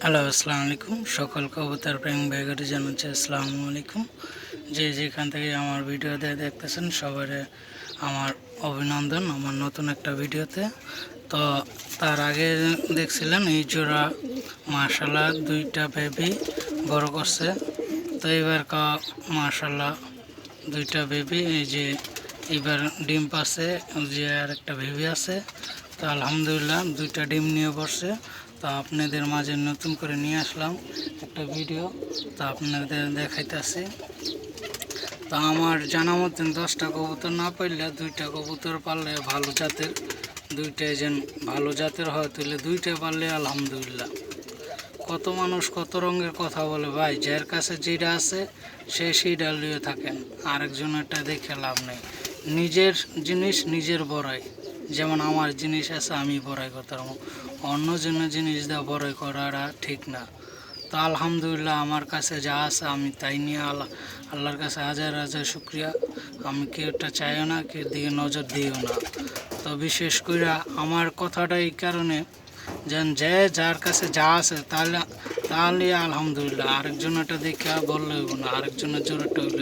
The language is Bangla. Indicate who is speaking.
Speaker 1: হ্যালো, আসসালামু আলাইকুম। সকল কবুতর প্রেমী ভাইদের জানাচ্ছি আসসালামু আলাইকুম। যে যেখান থেকে আমার ভিডিও দেখতেছেন সবার আমার অভিনন্দন আমার নতুন একটা ভিডিওতে। তো তার আগে দেখছিলেন এই জোড়া মাশাআল্লাহ দুইটা বেবি বড় করছে। তো এবার মাশাআল্লাহ দুইটা বেবি এই যে এবার ডিম পাচ্ছে, যে আর একটা বেবি আছে। তো আলহামদুলিল্লাহ দুইটা ডিম নিয়ে বসছে। তো আপনাদের মাঝে নতুন করে নিয়ে আসলাম একটা ভিডিও, তো আপনাদের দেখাইতেছি। তো আমার জানা মতন 10টা কবুতর না পাইলে 2টা কবুতর পারলে ভালো জাতের, দুইটাই যেন ভালো জাতের হয়, তাহলে 2টা পারলে আলহামদুলিল্লাহ। কত মানুষ কত রঙের কথা বলে ভাই, যার কাছে যেটা আছে সে সেইটা লিয়ে থাকেন, আরেকজনেরটা দেখে লাভ নেই। নিজের জিনিস নিজের বড়াই, যেমন আমার জিনিস আছে আমি বড়াই করতে পারবো, অন্যজনের জিনিস দিয়ে বড়াই করাটা ঠিক না। তো আলহামদুলিল্লাহ আমার কাছে যা আছে আমি তাই নিয়ে আল্লাহর কাছে হাজার হাজার শুক্রিয়া। আমি কেউটা চাইও না, কেউ দিকে নজর দিও না। তো বিশেষ করে আমার কথাটা এই কারণে যেন যে যার কাছে যা আছে তাহলে আলহামদুলিল্লাহ, আরেকজনেরটা দেখে বললে হইব না, আরেকজনের জোরেটা হইলে